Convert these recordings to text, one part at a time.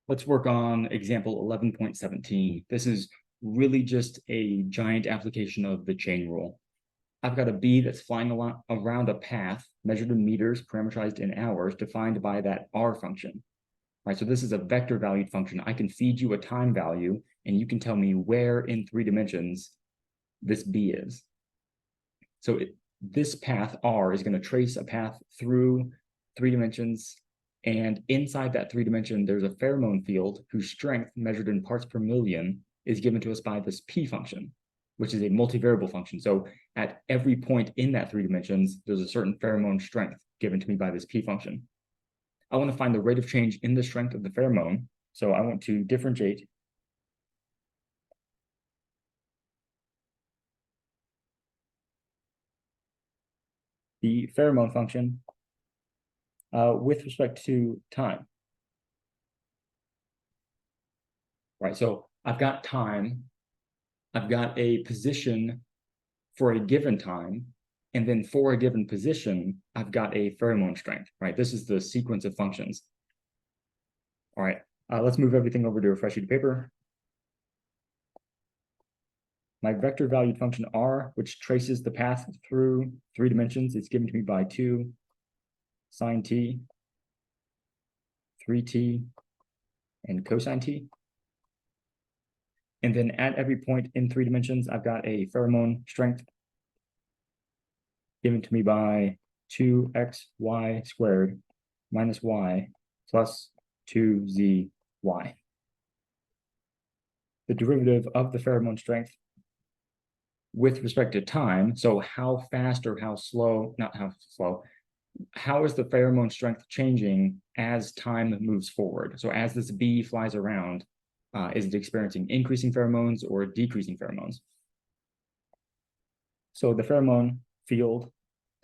Let's work on example 11.17. This is really just a giant application of the chain rule. I've got a bee that's flying around a path measured in meters, parameterized in hours, defined by that R function. Right, so this is a vector valued function. I can feed you a time value, and you can tell me where in 3 dimensions this bee is. So this path R is going to trace a path through 3 dimensions, and inside that 3 dimension, there's a pheromone field whose strength measured in parts per million is given to us by this P function, which is a multivariable function. So at every point in that 3 dimensions, there's a certain pheromone strength given to me by this P function. I want to find the rate of change in the strength of the pheromone. So I want to differentiate the pheromone function with respect to time. Right, so I've got time, I've got a position for a given time, and then for a given position, I've got a pheromone strength, right? This is the sequence of functions. All right, let's move everything over to a fresh sheet of paper. My vector valued function R, which traces the path through 3 dimensions, is given to me by 2 sine t, 3t, and cosine t. And then at every point in 3 dimensions, I've got a pheromone strength given to me by 2xy squared minus y plus 2zy. The derivative of the pheromone strength with respect to time, so how fast or how slow, not how slow, how is the pheromone strength changing as time moves forward? So as this bee flies around, is it experiencing increasing pheromones or decreasing pheromones? So the pheromone field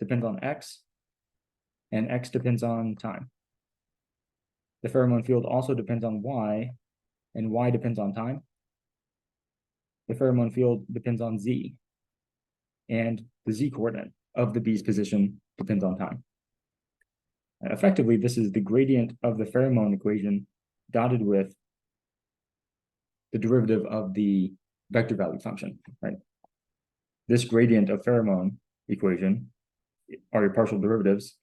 depends on x, and x depends on time. The pheromone field also depends on y, and y depends on time. The pheromone field depends on z, and the z coordinate of the bee's position depends on time. And effectively, this is the gradient of the pheromone equation dotted with the derivative of the vector value function, right? This gradient of pheromone equation are your partial derivatives,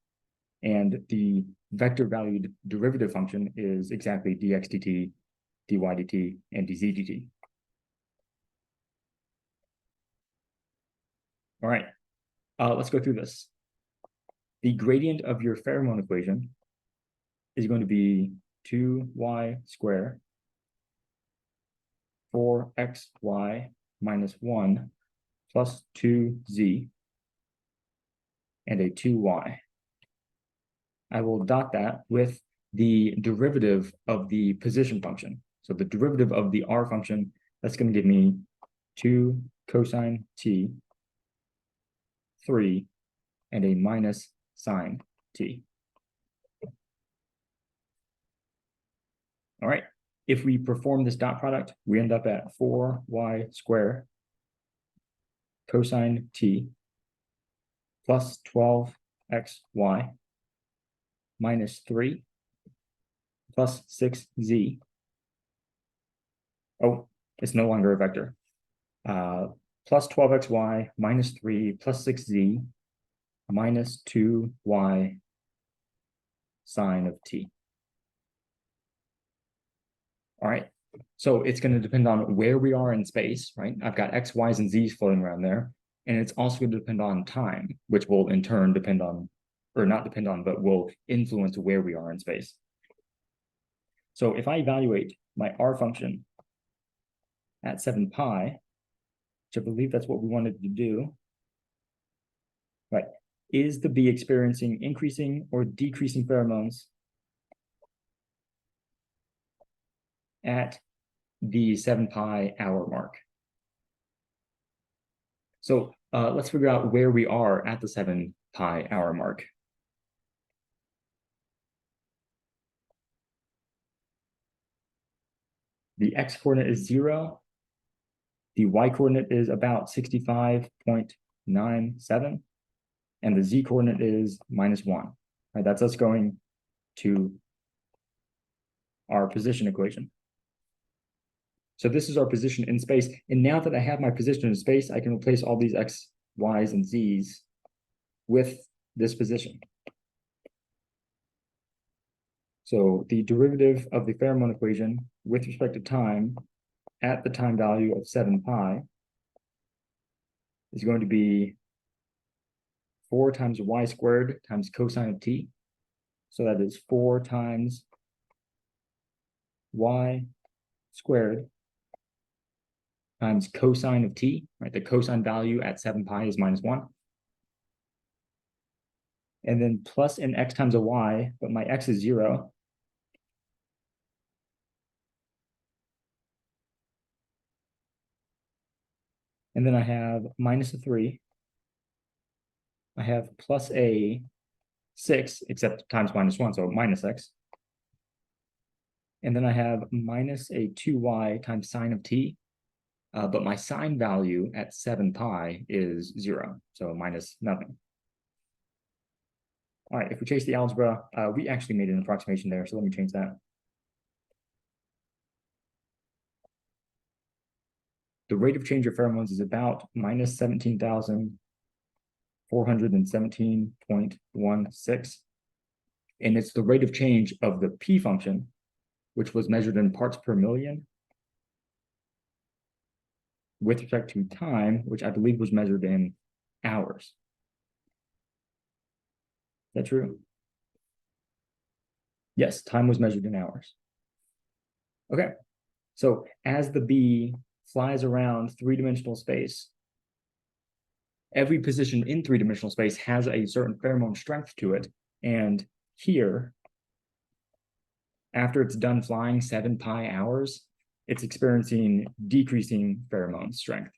and the vector valued derivative function is exactly dx dt, dy dt, and dz dt. All right, let's go through this. The gradient of your pheromone equation is going to be 2y squared 4xy minus 1 plus 2z and a 2y. I will dot that with the derivative of the position function. So the derivative of the R function, that's going to give me 2 cosine t, 3, and a minus sine t. All right, if we perform this dot product, we end up at 4y squared cosine t plus 12xy minus 3 plus 6z. Oh, it's no longer a vector. Plus 12xy minus 3 plus 6z minus 2y sine of t. All right, so it's going to depend on where we are in space, right? I've got x, y's, and z's floating around there. And it's also going to depend on time, which will in turn depend on, or not depend on, but will influence where we are in space. So if I evaluate my R function at 7 pi, which I believe that's what we wanted to do, right? Is the bee experiencing increasing or decreasing pheromones at the 7 pi hour mark? So let's figure out where we are at the 7 pi hour mark. The x coordinate is 0. The y coordinate is about 65.97. And the z coordinate is -1. Right, that's us going to our position equation. So this is our position in space. And now that I have my position in space, I can replace all these x, y's, and z's with this position. So the derivative of the pheromone equation with respect to time at the time value of 7 pi is going to be 4 times y squared times cosine of t. So that is 4 times y squared times cosine of t, right? The cosine value at 7 pi is -1. And then plus an x times a y, but my x is 0. And then I have minus a 3. I have plus a 6, except times -1, so minus x. And then I have minus a 2y times sine of t. But my sine value at 7 pi is 0, so minus nothing. All right, if we chase the algebra, we actually made an approximation there, so let me change that. The rate of change of pheromones is about minus 17,417.16. And it's the rate of change of the p function, which was measured in parts per million, with respect to time, which I believe was measured in hours. Is that true? Yes, time was measured in hours. Okay, so as the bee flies around three-dimensional space, every position in three-dimensional space has a certain pheromone strength to it. And here, after it's done flying 7 pi hours, it's experiencing decreasing pheromone strength.